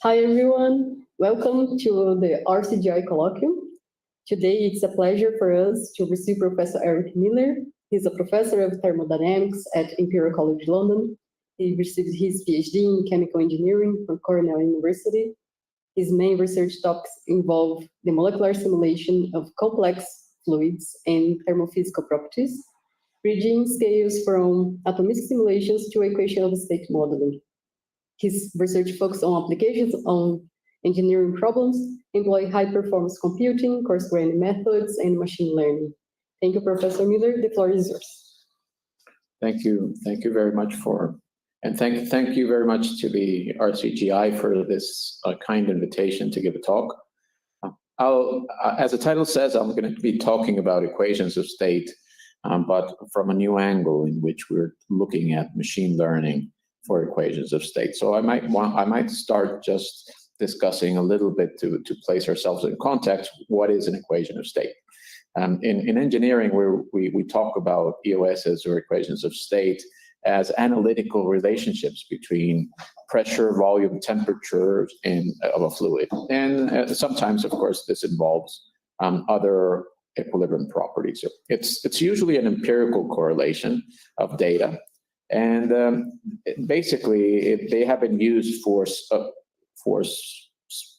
Hi, everyone. Welcome to the RCGI Colloquium. Today, it's a pleasure for us to receive Professor Erich Miller. He's a professor of thermodynamics at Imperial College London. He received his PhD in chemical engineering from Cornell University. His main research topics involve the molecular simulation of complex fluids and thermophysical properties, bridging scales from atomic simulations to equation of state modeling. His research focuses on applications on engineering problems, employ high-performance computing, coarse-grained methods, and machine learning. Thank you, Professor Miller. The floor is yours. Thank you. Thank you very much and thank you very much to the RCGI for this kind invitation to give a talk. As the title says, I'm going to be talking about equations of state, but from a new angle in which we're looking at machine learning for equations of state. So I might start just discussing a little bit to place ourselves in context. What is an equation of state? In engineering, we talk about EOSs, or equations of state, as analytical relationships between pressure, volume, temperature of a fluid. And sometimes, of course, this involves other equilibrium properties. It's usually an empirical correlation of data. And basically, they have been used for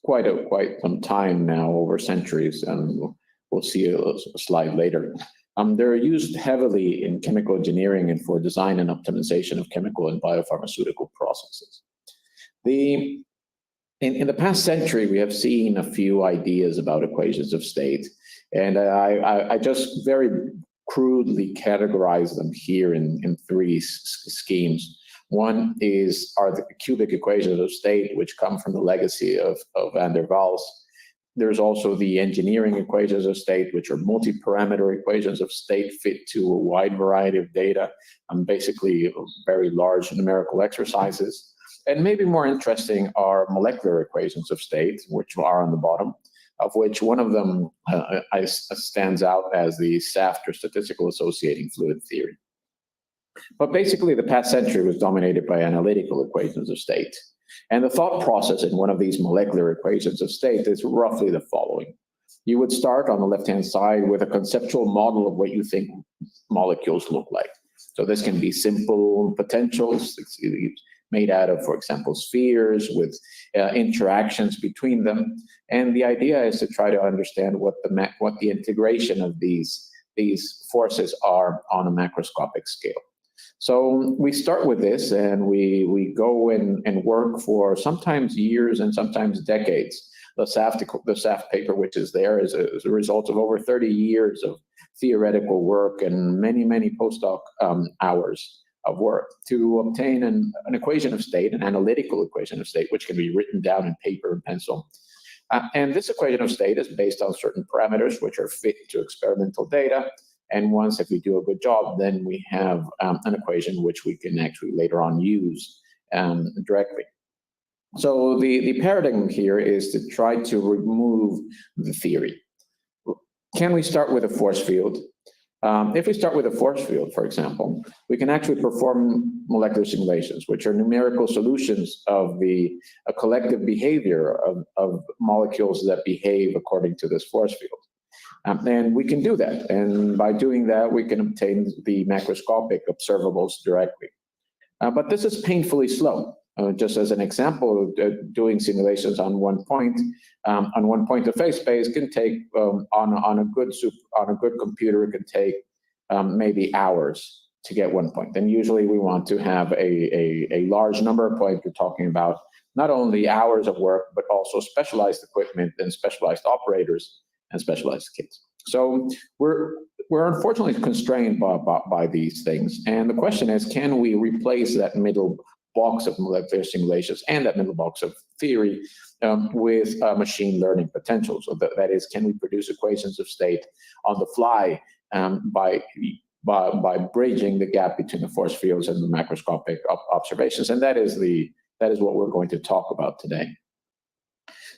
quite some time now, over centuries, and we'll see a slide later. They're used heavily in chemical engineering and for design and optimization of chemical and biopharmaceutical processes. In the past century, we have seen a few ideas about equations of state, and I just very crudely categorize them here in three schemes. One are the cubic equations of state, which come from the legacy of van der Waals. There's also the engineering equations of state, which are multi-parameter equations of state, fit to a wide variety of data, basically very large numerical exercises. And maybe more interesting are molecular equations of state, which are on the bottom, of which one of them stands out as the SAFT, or statistical associating fluid theory. But basically, the past century was dominated by analytical equations of state. And the thought process in one of these molecular equations of state is roughly the following. You would start on the left-hand side with a conceptual model of what you think molecules look like. So this can be simple potentials made out of, for example, spheres with interactions between them. And the idea is to try to understand what the integration of these forces are on a macroscopic scale. So we start with this, and we go and work for sometimes years and sometimes decades. The SAFT paper, which is there, is a result of over 30 years of theoretical work and many postdoc hours of work to obtain an equation of state, an analytical equation of state, which can be written down in paper and pencil. And this equation of state is based on certain parameters which are fit to experimental data. And once, if we do a good job, then we have an equation which we can actually later on use directly. So the paradigm here is to try to remove the theory. Can we start with a force field? If we start with a force field, for example, we can actually perform molecular simulations, which are numerical solutions of a collective behavior of molecules that behave according to this force field. And we can do that. And by doing that, we can obtain the macroscopic observables directly. But this is painfully slow. Just as an example, doing simulations on one point of phase space can take on a good computer, it can take maybe hours to get 1 point. And usually we want to have a large number of points. We're talking about not only hours of work, but also specialized equipment and specialized operators and specialized kits. So we're unfortunately constrained by these things. And the question is, can we replace that middle box of molecular simulations and that middle box of theory with machine learning potential? So that is, can we produce equations of state on the fly by bridging the gap between the force fields and the macroscopic observations? And that is what we're going to talk about today.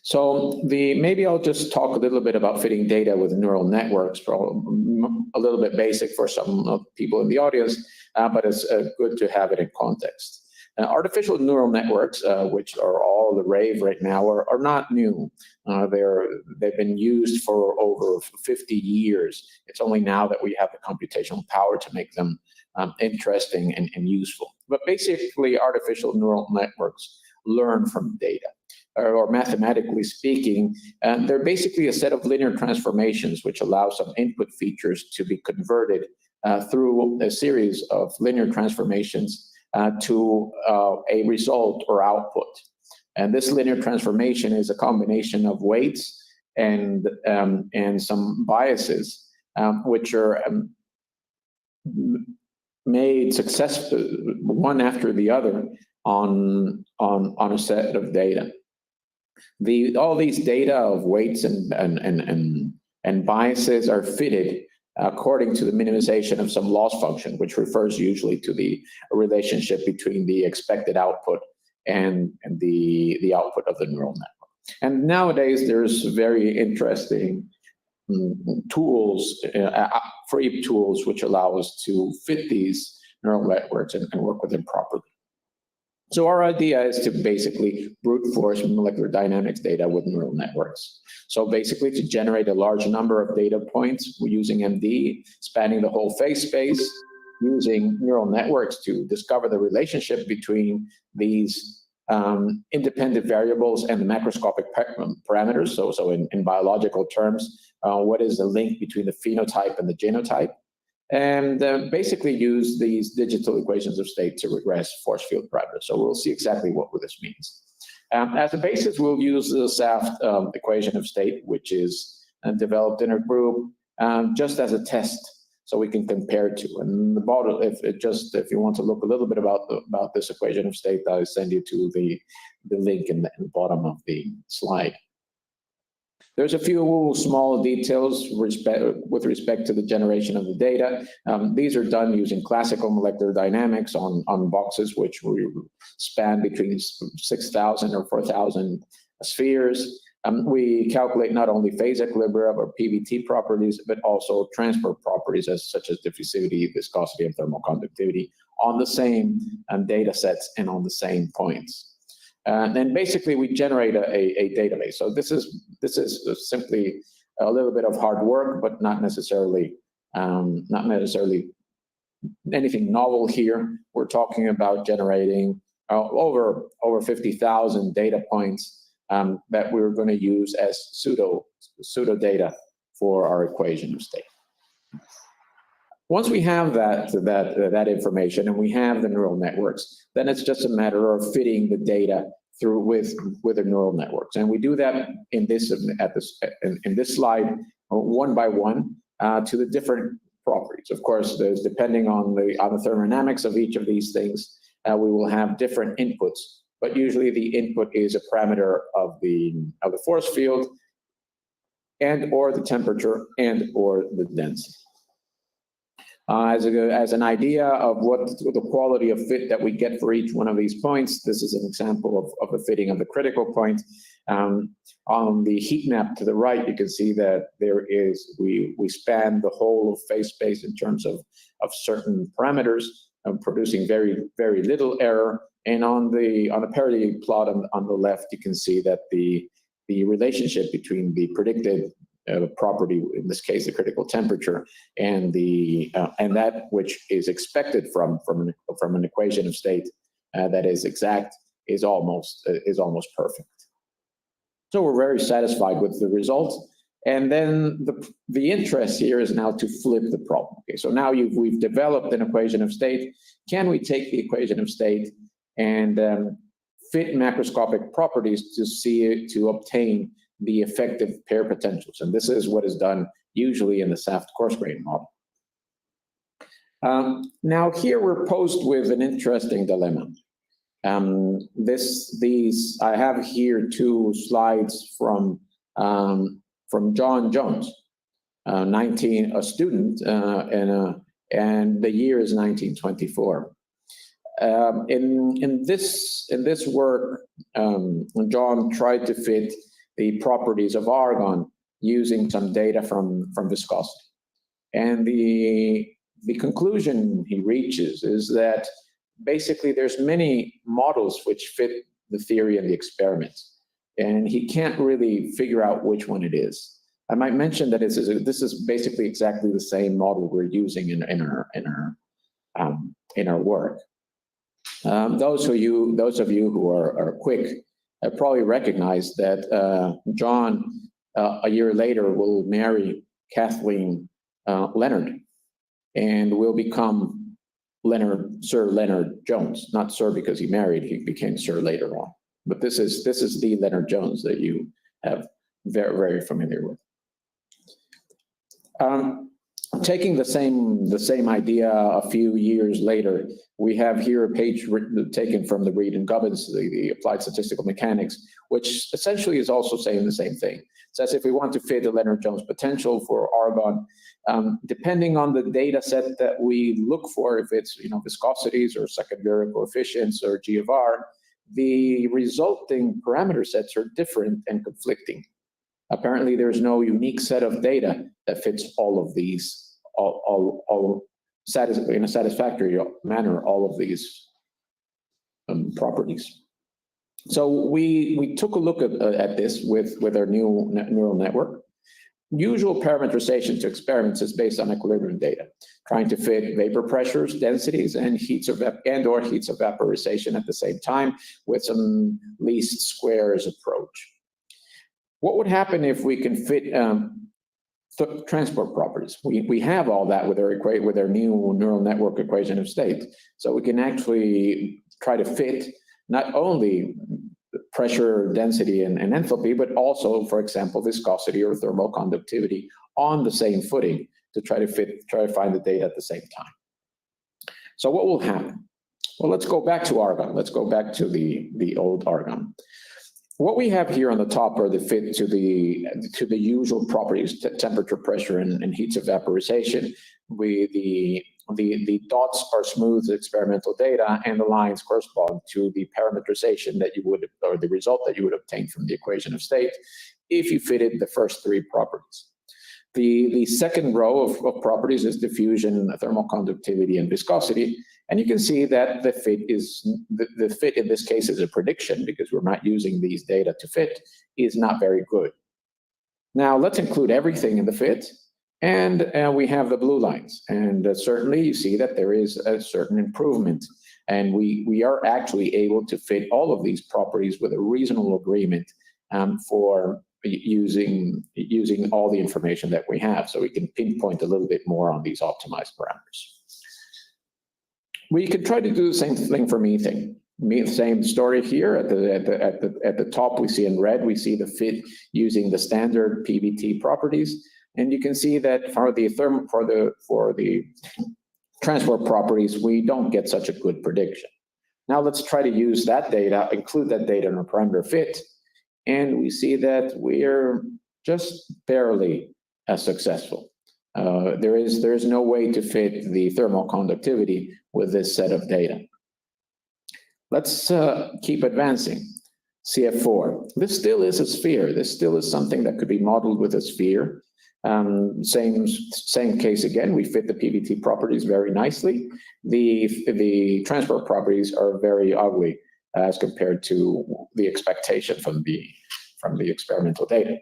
So maybe I'll just talk a little bit about fitting data with neural networks, a little bit basic for some people in the audience, but it's good to have it in context. Artificial neural networks, which are all the rave right now, are not new. They've been used for over 50 years. It's only now that we have the computational power to make them interesting and useful. But basically, artificial neural networks learn from data. Or mathematically speaking, they're basically a set of linear transformations which allow some input features to be converted through a series of linear transformations to a result or output. And this linear transformation is a combination of weights and some biases, which are made successful one after the other on a set of data. All these data of weights and biases are fitted according to the minimization of some loss function, which refers usually to the relationship between the expected output and the output of the neural network. And nowadays, there's very interesting tools, free tools, which allow us to fit these neural networks and work with them properly. So our idea is to basically brute force molecular dynamics data with neural networks. So basically to generate a large number of data points using MD, spanning the whole phase space, using neural networks to discover the relationship between these independent variables and the macroscopic parameters. So in biological terms, what is the link between the phenotype and the genotype? And basically use these digital equations of state to regress force field parameters. So we'll see exactly what this means. As a basis, we'll use the SAFT equation of state, which is developed in a group just as a test, so we can compare to. And the bottom, if you want to look a little bit about this equation of state, I'll send you to the link in the bottom of the slide. There's a few small details with respect to the generation of the data. These are done using classical molecular dynamics on boxes which we span between 6,000 or 4,000 spheres. We calculate not only phase equilibria or PVT properties, but also transfer properties such as diffusivity, viscosity, and thermal conductivity on the same data sets and on the same points. And basically, we generate a database. So this is simply a little bit of hard work, but not necessarily anything novel here. We're talking about generating over 50,000 data points that we're going to use as pseudo data for our equation of state. Once we have that information and we have the neural networks, then it's just a matter of fitting the data through with the neural networks, and we do that in this slide one by one to the different properties. Of course, there's depending on the thermodynamics of each of these things, we will have different inputs, but usually the input is a parameter of the force field and or the temperature and or the density. As an idea of what the quality of fit that we get for each one of these points, this is an example of the fitting of the critical point. On the heat map to the right, you can see that we span the whole of phase space in terms of certain parameters, producing very, very little error. And on the parity plot on the left, you can see that the relationship between the predicted property, in this case, the critical temperature, and that which is expected from an equation of state that is exact is almost perfect. So we're very satisfied with the result. And then the interest here is now to flip the problem. Okay, so now we've developed an equation of state. Can we take the equation of state and fit macroscopic properties to obtain the effective pair potentials? And this is what is done usually in the SAFT coarse-grained model. Now here we're posed with an interesting dilemma. I have here two slides from John Jones, a student, and the year is 1924. In this work, John tried to fit the properties of argon using some data from viscosity. And the conclusion he reaches is that basically there's many models which fit the theory and the experiments, and he can't really figure out which one it is. I might mention that this is basically exactly the same model we're using in our work. Those of you who are quick have probably recognized that John a year later will marry Kathleen Leonard, and will become Sir Leonard Jones. Not Sir because he married; he became Sir later on. But this is the Leonard Jones that you have very familiar with. Taking the same idea a few years later, we have here a page taken from the Reed and Gubbins, the Applied Statistical Mechanics, which essentially is also saying the same thing. It says if we want to fit the Leonard-Jones potential for argon, depending on the data set that we look for, if it's viscosities or secondary coefficients or G of R, the resulting parameter sets are different and conflicting. Apparently, there's no unique set of data that fits all of these, in a satisfactory manner, all of these properties. So we took a look at this with our new neural network. Usual parameterization to experiments is based on equilibrium data, trying to fit vapor pressures, densities, and heats or heats of vaporization at the same time with some least squares approach. What would happen if we can fit transport properties? We have all that with our new neural network equation of state. So we can actually try to fit not only pressure, density, and enthalpy, but also, for example, viscosity or thermal conductivity on the same footing to try to find the data at the same time. So what will happen? Well, let's go back to argon. Let's go back to the old argon. What we have here on the top are the fit to the usual properties: temperature, pressure, and heats of vaporization. The dots are smooth experimental data, and the lines correspond to the parameterization that you would, or the result that you would obtain from the equation of state if you fitted the first three properties. The second row of properties is diffusion, thermal conductivity, and viscosity. And you can see that the fit in this case is a prediction, because we're not using these data to fit, is not very good. Now let's include everything in the fit, and we have the blue lines. And certainly you see that there is a certain improvement. And we are actually able to fit all of these properties with a reasonable agreement for using all the information that we have. So we can pinpoint a little bit more on these optimized parameters. We could try to do the same thing for methane. Same story here. At the top, we see in red, we see the fit using the standard PVT properties, and you can see that for the transport properties, we don't get such a good prediction. Now let's try to use that data, include that data in a parameter fit, and we see that we're just barely as successful. There is no way to fit the thermal conductivity with this set of data. Let's keep advancing. CF4. This still is a sphere. This still is something that could be modeled with a sphere. Same case again. We fit the PVT properties very nicely. The transport properties are very ugly as compared to the expectation from the experimental data.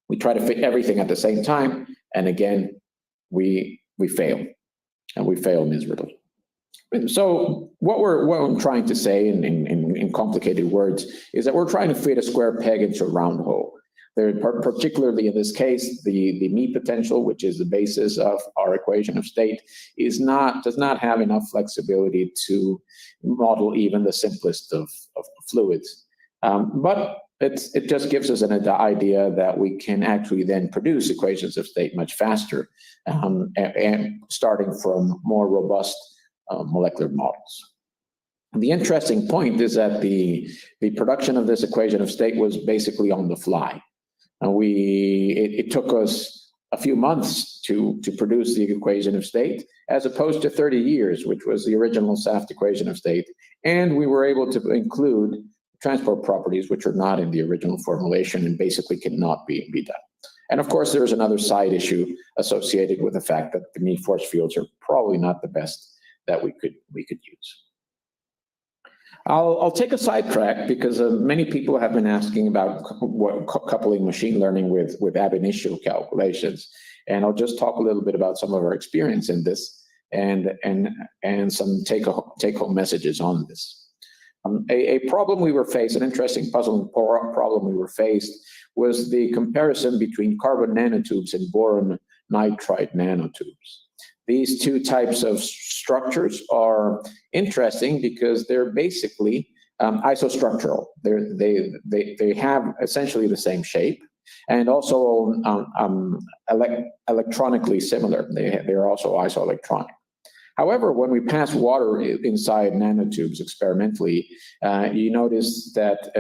We try to fit everything at the same time, and again, we fail, and we fail miserably. So what I'm trying to say in complicated words is that we're trying to fit a square peg into a round hole. Particularly in this case, the mean potential, which is the basis of our equation of state, does not have enough flexibility to model even the simplest of fluids. But it just gives us an idea that we can actually then produce equations of state much faster, and starting from more robust molecular models. The interesting point is that the production of this equation of state was basically on the fly. It took us a few months to produce the equation of state, as opposed to 30 years, which was the original SAFT equation of state. And we were able to include transport properties which are not in the original formulation and basically cannot be done. And of course, there's another side issue associated with the fact that the mean force fields are probably not the best that we could use. I'll take a sidetrack because many people have been asking about coupling machine learning with ab initio calculations, and I'll just talk a little bit about some of our experience in this and some take-home messages on this. A problem we were faced, an interesting puzzling problem we were faced, was the comparison between carbon nanotubes and boron nitride nanotubes. These two types of structures are interesting because they're basically isostructural. They have essentially the same shape and also electronically similar. They're also isoelectronic. However, when we pass water inside nanotubes experimentally, you notice that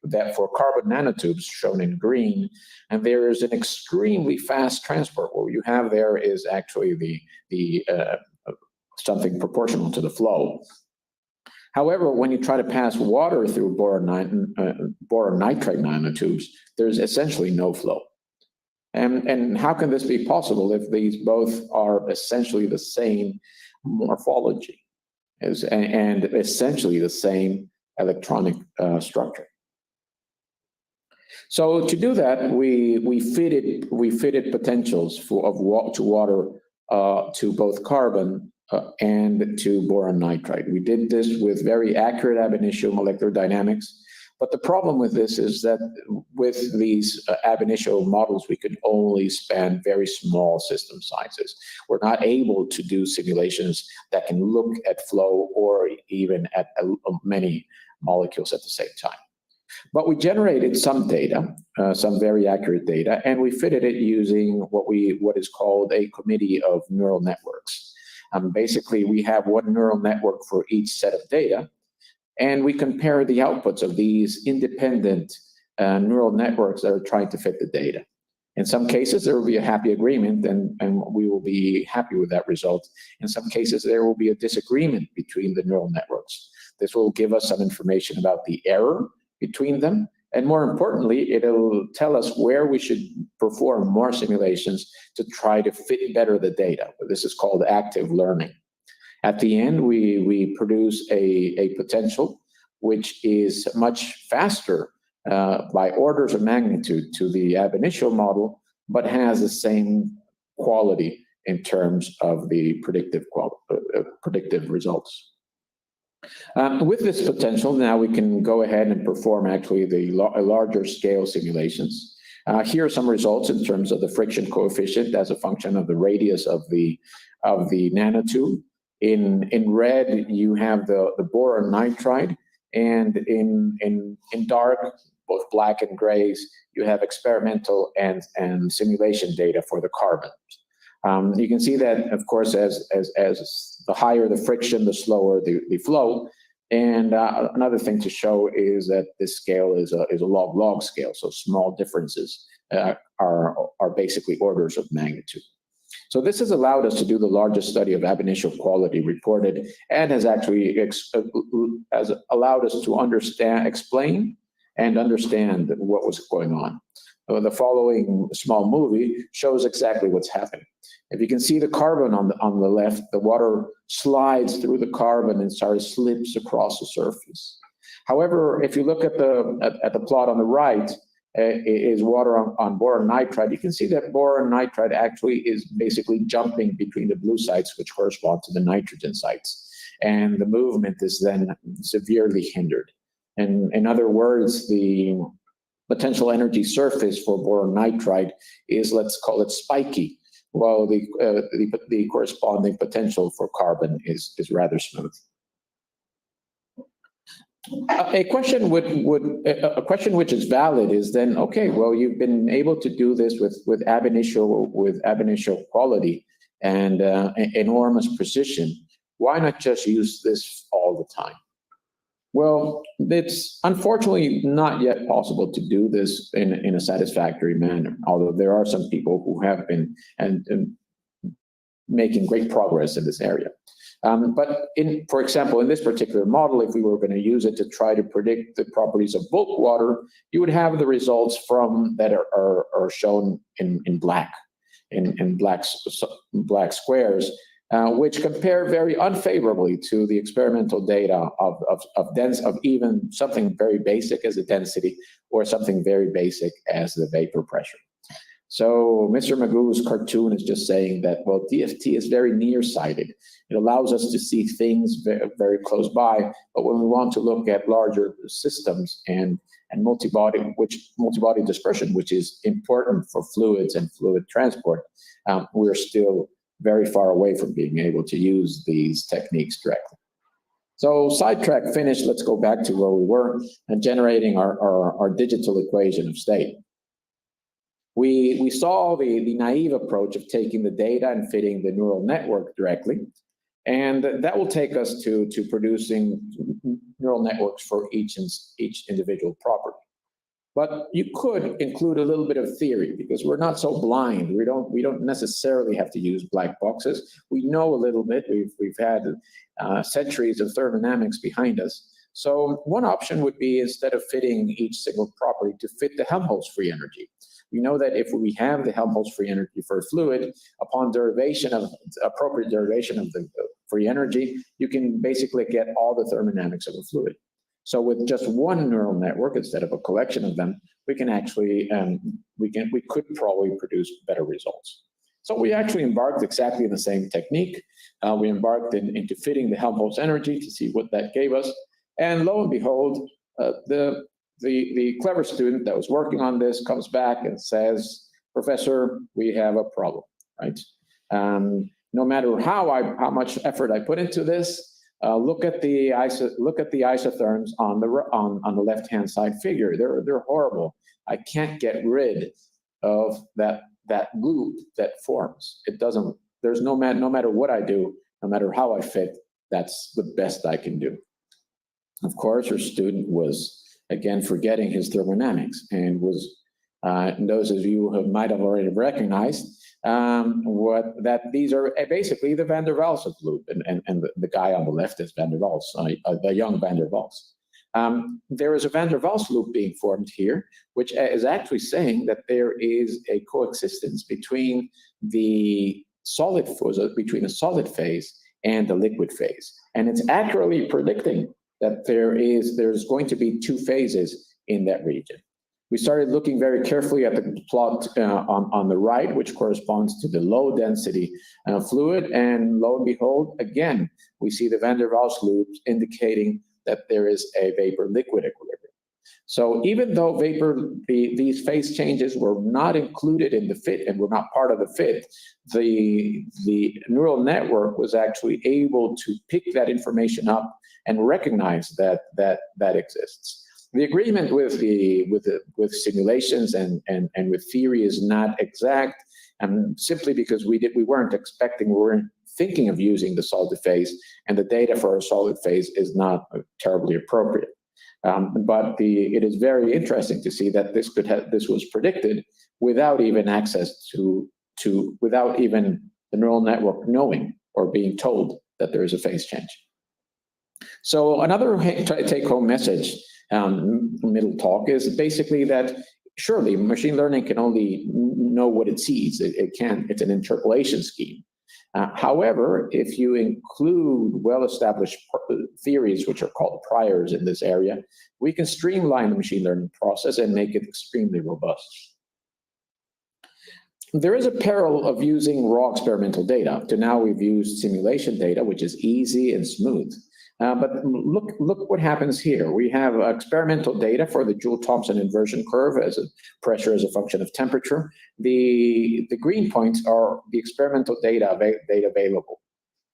that for carbon nanotubes, shown in green, and there is an extremely fast transport. What you have there is actually something proportional to the flow. However, when you try to pass water through boron nitride nanotubes, there's essentially no flow. And how can this be possible if these both are essentially the same morphology and essentially the same electronic structure? So to do that, we fitted potentials to water to both carbon and to boron nitride. We did this with very accurate ab initio molecular dynamics. But the problem with this is that with these ab initio models, we could only span very small system sizes. We're not able to do simulations that can look at flow or even at many molecules at the same time. But we generated some data, some very accurate data, and we fitted it using what is called a committee of neural networks. Basically, we have one neural network for each set of data, and we compare the outputs of these independent neural networks that are trying to fit the data. In some cases, there will be a happy agreement, and we will be happy with that result. In some cases, there will be a disagreement between the neural networks. This will give us some information about the error between them, and more importantly, it'll tell us where we should perform more simulations to try to fit better the data. This is called active learning. At the end, we produce a potential which is much faster by orders of magnitude to the ab initio model, but has the same quality in terms of the predictive results. With this potential, now we can go ahead and perform actually a larger scale simulations. Here are some results in terms of the friction coefficient as a function of the radius of the nanotube. In red, you have the boron nitride, and in dark, both black and grays, you have experimental and simulation data for the carbon. You can see that, of course, as the higher the friction, the slower the flow. And another thing to show is that this scale is a log-log scale, so small differences are basically orders of magnitude. So this has allowed us to do the largest study of ab initio quality reported, and has actually has allowed us to explain and understand what was going on. The following small movie shows exactly what's happening. If you can see the carbon on the left, the water slides through the carbon and slips across the surface. However, if you look at the plot on the right, is water on boron nitride. You can see that boron nitride actually is basically jumping between the blue sites, which correspond to the nitrogen sites, and the movement is then severely hindered. And in other words, the potential energy surface for boron nitride is, let's call it, spiky, while the corresponding potential for carbon is rather smooth. A question which is valid is then, okay, well, you've been able to do this with ab initio quality and enormous precision. Why not just use this all the time? Well, it's unfortunately not yet possible to do this in a satisfactory manner, although there are some people who have been and making great progress in this area. But for example, in this particular model, if we were going to use it to try to predict the properties of bulk water, you would have the results that are shown in black, in black squares. which compare very unfavorably to the experimental data of even something very basic as a density or something very basic as the vapor pressure. So Mr. Magoo's cartoon is just saying that, well, DFT is very nearsighted. It allows us to see things very, very close by, but when we want to look at larger systems and multi-body dispersion, which is important for fluids and fluid transport, we're still very far away from being able to use these techniques directly. So sidetrack finished, let's go back to where we were and generating our digital equation of state. We saw the naive approach of taking the data and fitting the neural network directly, and that will take us to producing neural networks for each individual property. But you could include a little bit of theory because we're not so blind. We don't necessarily have to use black boxes. We know a little bit. We've had centuries of thermodynamics behind us. So one option would be, instead of fitting each single property, to fit the Helmholtz free energy. We know that if we have the Helmholtz free energy for a fluid, upon appropriate derivation of the free energy, you can basically get all the thermodynamics of a fluid. So with just one neural network instead of a collection of them, we can actually we could probably produce better results. So we actually embarked exactly in the same technique. We embarked into fitting the Helmholtz energy to see what that gave us, and lo and behold, the clever student that was working on this comes back and says, "Professor, we have a problem, right? No matter how much effort I put into this, look at the isotherms on the left-hand side figure. They're horrible. I can't get rid of that loop that forms. It doesn't. There's no matter what I do, no matter how I fit, that's the best I can do." Of course, her student was again forgetting his thermodynamics, and was those of you who might have already recognized these are basically the van der Waals loop, and the guy on the left is van der Waals, the young van der Waals. There is a van der Waals loop being formed here, which is actually saying that there is a coexistence between the solid phase and the liquid phase, and it's accurately predicting that there's going to be two phases in that region. We started looking very carefully at the plot on the right, which corresponds to the low density fluid, and lo and behold, again, we see the van der Waals loops indicating that there is a vapor-liquid equilibrium. So even though these phase changes were not included in the fit and were not part of the fit, the neural network was actually able to pick that information up and recognize that exists. The agreement with simulations and with theory is not exact, and simply because we weren't thinking of using the solid phase, and the data for a solid phase is not terribly appropriate. But it is very interesting to see that this was predicted without even without even the neural network knowing or being told that there is a phase change. So another take-home message, middle talk, is basically that surely machine learning can only know what it sees. It's an interpolation scheme. However, if you include well-established theories, which are called priors in this area, we can streamline the machine learning process and make it extremely robust. There is a peril of using raw experimental data. Up to now, we've used simulation data, which is easy and smooth. But look what happens here. We have experimental data for the Joule-Thomson inversion curve as a pressure as a function of temperature. The green points are the experimental data available.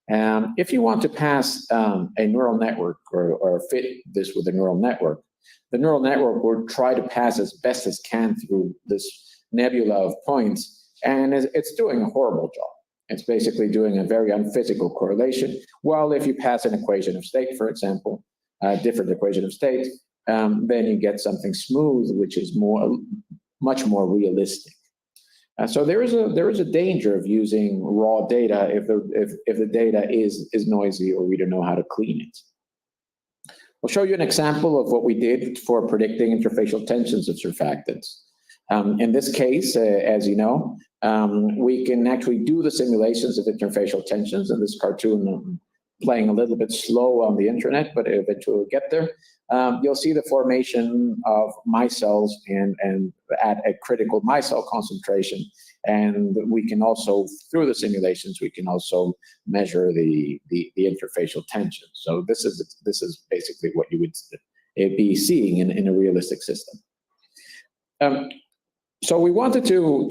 If you want to pass a neural network or fit this with a neural network, the neural network will try to pass as best as can through this nebula of points, and it's doing a horrible job. It's basically doing a very unphysical correlation. While if you pass an equation of state, for example, a different equation of state, then you get something smooth, which is much more realistic. So there is a danger of using raw data if the data is noisy or we don't know how to clean it. I'll show you an example of what we did for predicting interfacial tensions of surfactants. In this case, as you know, We can actually do the simulations of interfacial tensions, and this cartoon playing a little bit slow on the internet, but eventually we'll get there. You'll see the formation of micelles and at a critical micelle concentration. And we can also, through the simulations, we can also measure the interfacial tension. So this is basically what you would be seeing in a realistic system. So we wanted to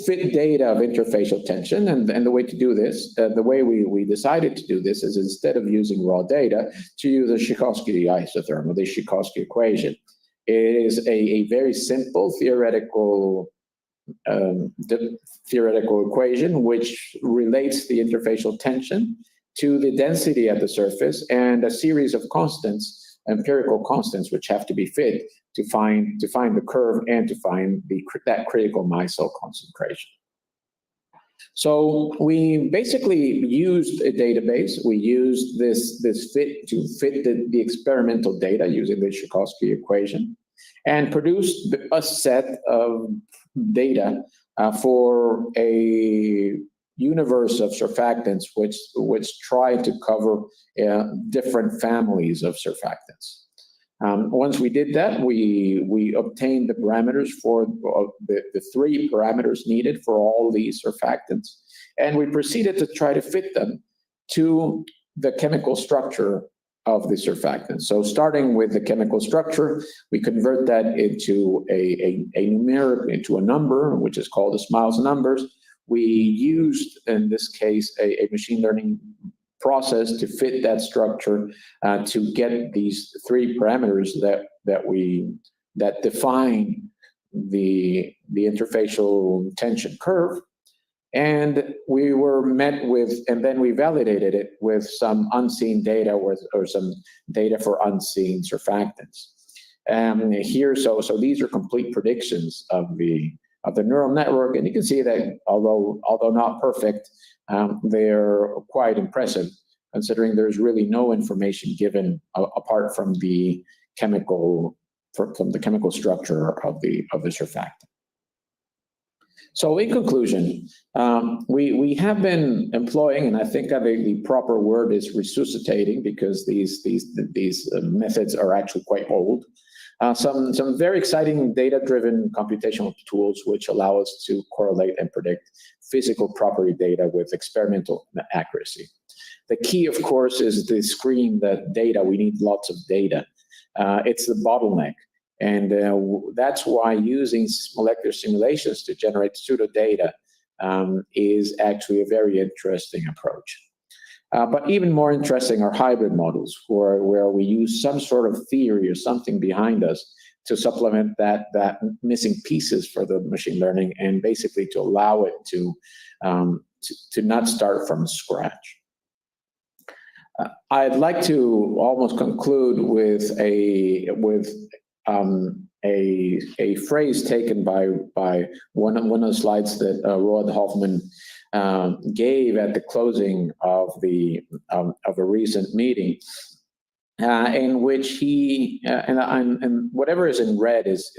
fit data of interfacial tension, and the way to do this, the way we decided to do this is, instead of using raw data, to use a Tchaikovsky isotherm, or the Tchaikovsky equation. It is a very simple theoretical equation which relates the interfacial tension to the density at the surface and a series of constants, empirical constants, which have to be fit to find the curve and to find that critical micelle concentration. So we basically used a database. We used this fit to fit the experimental data using the Tchaikovsky equation, and produced a set of data for a universe of surfactants which try to cover different families of surfactants. Once we did that, we obtained the parameters for the 3 parameters needed for all these surfactants, and we proceeded to try to fit them to the chemical structure of the surfactant. So starting with the chemical structure, we convert that into a numeric, into a number, which is called the Smiles numbers. We used, in this case, a machine learning process to fit that structure to get these 3 parameters that define the interfacial tension curve. And we were met with, and then we validated it with some unseen data or some data for unseen surfactants. Here, so these are complete predictions of the neural network, and you can see that although not perfect, they're quite impressive, considering there's really no information given apart from the chemical structure of the surfactant. So in conclusion, we have been employing, and I think the proper word is resuscitating, because these methods are actually quite old. Some very exciting data-driven computational tools which allow us to correlate and predict physical property data with experimental accuracy. The key, of course, is the screen, the data. We need lots of data. It's the bottleneck. And that's why using molecular simulations to generate pseudo data is actually a very interesting approach. But even more interesting are hybrid models, where we use some sort of theory or something behind us to supplement that missing pieces for the machine learning, and basically to allow it to not start from scratch. I'd like to almost conclude with a phrase taken by one of the slides that Roald Hoffman gave at the closing of a recent meeting, in which he and whatever is in red is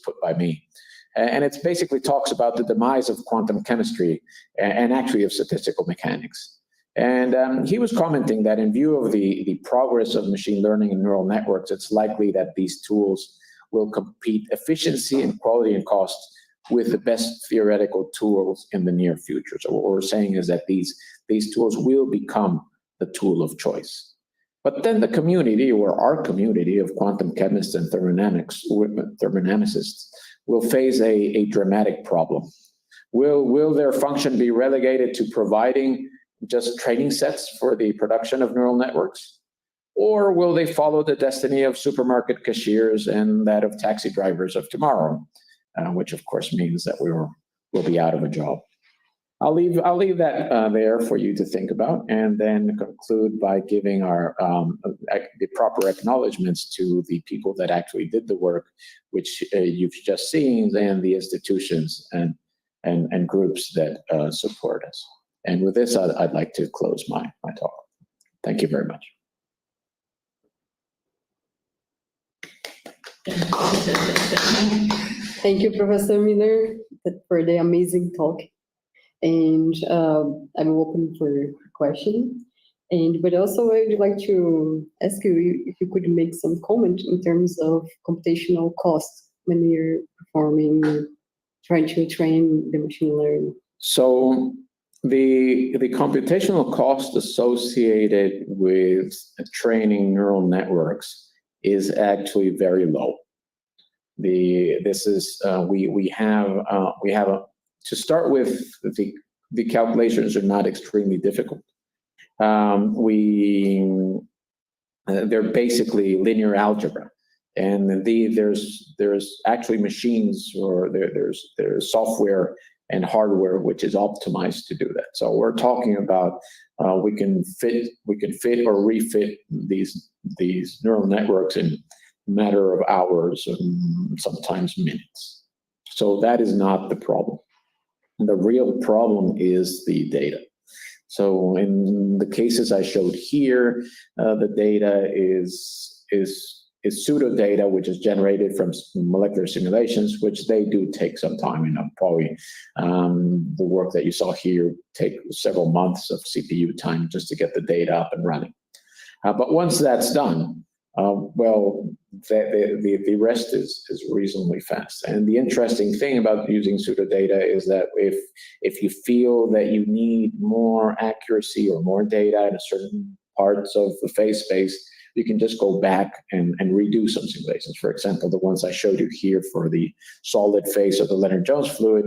put by me, and it basically talks about the demise of quantum chemistry and actually of statistical mechanics. And he was commenting that in view of the progress of machine learning and neural networks, it's likely that these tools will compete efficiency and quality and cost with the best theoretical tools in the near future. So what we're saying is that these tools will become the tool of choice. But then the community, or our community of quantum chemists and thermodynamicists, will face a dramatic problem. Will their function be relegated to providing just training sets for the production of neural networks? Or will they follow the destiny of supermarket cashiers and that of taxi drivers of tomorrow, which of course means that we'll be out of a job. I'll leave that there for you to think about, and then conclude by giving our the proper acknowledgements to the people that actually did the work, which you've just seen, and the institutions and groups that support us. And with this, I'd like to close my talk. Thank you very much. Thank you, Professor Miller, for the amazing talk. and I'm open for questions. But also I would like to ask you if you could make some comment in terms of computational costs when you're trying to train the machine learning. So the computational cost associated with training neural networks is actually very low. To start with, the calculations are not extremely difficult. They're basically linear algebra, and there's actually machines, or there's software and hardware which is optimized to do that. So we're talking about we can fit or refit these neural networks in a matter of hours and sometimes minutes. So that is not the problem. The real problem is the data. So in the cases I showed here, the data is pseudo data, which is generated from molecular simulations, which they do take some time. Probably the work that you saw here take several months of CPU time just to get the data up and running. But once that's done, well, the rest is reasonably fast. And the interesting thing about using pseudo data is that if you feel that you need more accuracy or more data in a certain parts of the phase space, you can just go back and redo some simulations. For example, the ones I showed you here for the solid phase of the Leonard-Jones fluid,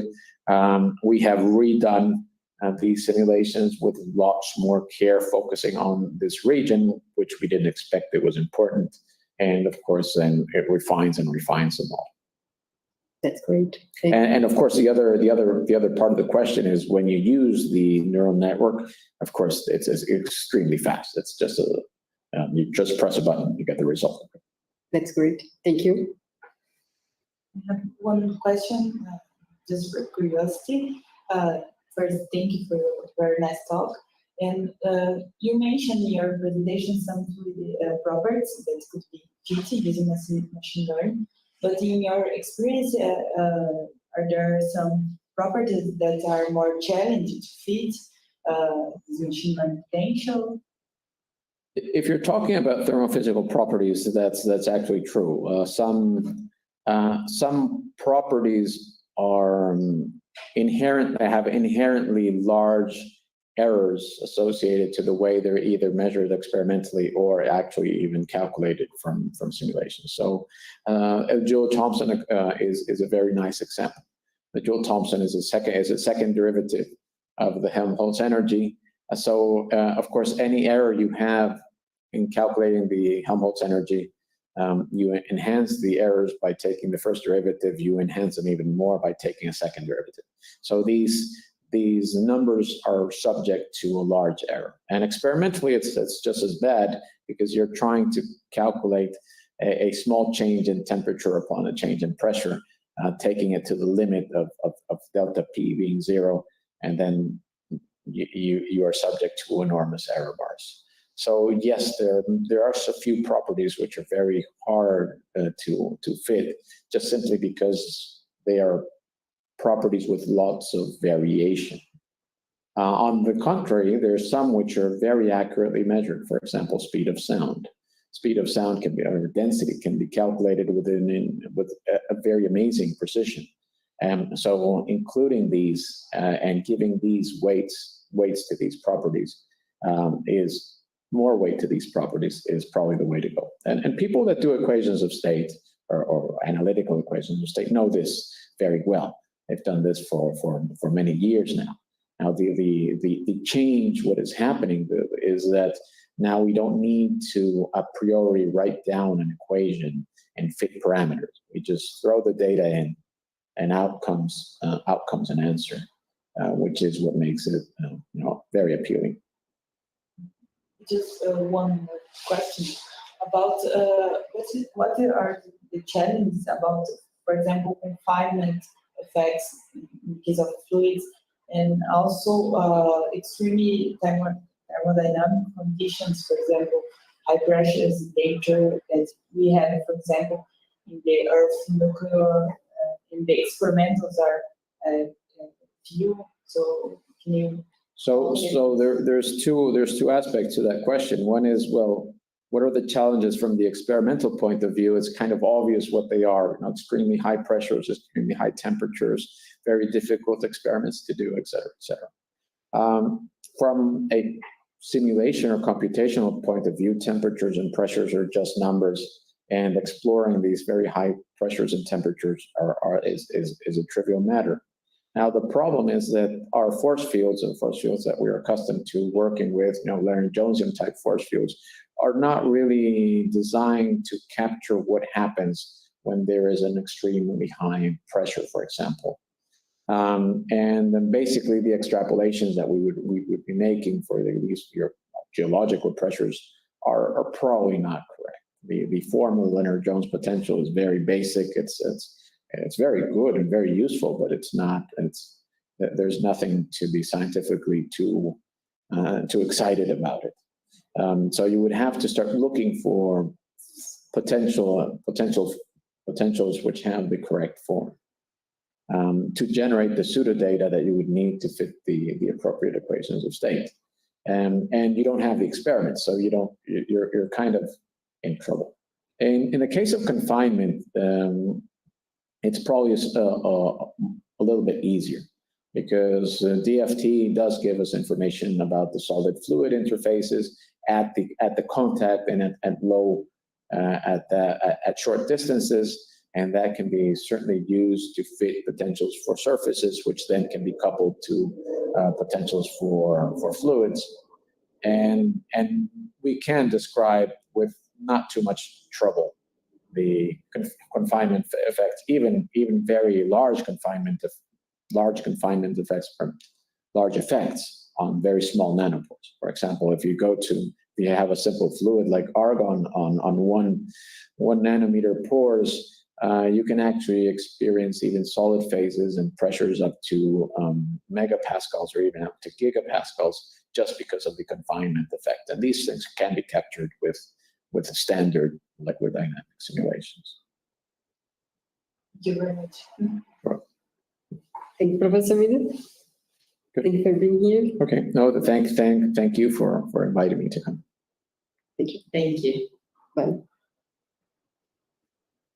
we have redone these simulations with lots more care, focusing on this region, which we didn't expect it was important. And of course, then it refines and refines them all. That's great. And of course, the other part of the question is, when you use the neural network, of course, it's extremely fast. It's just you just press a button, you get the result. That's great. Thank you. I have one question, just for curiosity. First, thank you for your very nice talk. And you mentioned in your presentation some properties that could be fit using machine learning. But in your experience, are there some properties that are more challenging to fit this machine learning potential? If you're talking about thermophysical properties, that's actually true. Some properties are have inherently large errors associated to the way they're either measured experimentally or actually even calculated from simulations. So Joule-Thomson is a very nice example. The Joule-Thomson is a second derivative of the Helmholtz energy. So of course, any error you have in calculating the Helmholtz energy, you enhance the errors by taking the first derivative, you enhance them even more by taking a second derivative. So these numbers are subject to a large error. And experimentally, it's just as bad, because you're trying to calculate a small change in temperature upon a change in pressure, taking it to the limit of delta P being 0, and then you are subject to enormous error bars. So yes, there are a few properties which are very hard to fit, just simply because they are properties with lots of variation. On the contrary, there are some which are very accurately measured. For example, speed of sound. Speed of sound can be, or density can be calculated with a very amazing precision. And so including these and giving these weights to these properties is more weight to these properties is probably the way to go. And people that do equations of state or analytical equations of state know this very well. They've done this for many years now. Now the change, what is happening is that now we don't need to a priori write down an equation and fit parameters. We just throw the data in, and out comes an answer, which is what makes it very appealing. Just one more question about what are the challenges about, for example, confinement effects in case of fluids, and also extremely thermodynamic conditions, for example, high pressures, danger that we have, for example, in the Earth's nuclear, in the experimentals are few. So Can you? So there's two aspects to that question. One is, well, what are the challenges from the experimental point of view? It's kind of obvious what they are, extremely high pressures, extremely high temperatures, very difficult experiments to do, et cetera, et cetera. From a simulation or computational point of view, temperatures and pressures are just numbers, and exploring these very high pressures and temperatures is a trivial matter. Now, the problem is that our force fields, and force fields that we're accustomed to working with, Lagrangian type force fields, are not really designed to capture what happens when there is an extremely high pressure, for example. And then basically the extrapolations that we would be making for these geological pressures are probably not correct. The formula Lennard-Jones potential is very basic. It's very good and very useful, but there's nothing to be scientifically too excited about it. So you would have to start looking for potentials which have the correct form to generate the pseudodata that you would need to fit the appropriate equations of state. And you don't have the experiments, so you're kind of in trouble. In the case of confinement, it's probably a little bit easier, because DFT does give us information about the solid fluid interfaces at the contact and at short distances, and that can be certainly used to fit potentials for surfaces, which then can be coupled to potentials for fluids, and we can describe with not too much trouble the confinement effects, even very large confinement effects, large effects on very small nanopores. For example, if you have a simple fluid like argon on 1 nanometer pores, you can actually experience even solid phases and pressures up to megapascals or even up to gigapascals just because of the confinement effect. And these things can be captured with standard liquid dynamic simulations. Thank you very much. Sure. Thank you, Professor Miller. Thank you for being here. Okay. No, thank you for inviting me to come. Thank you. Thank you. Bye.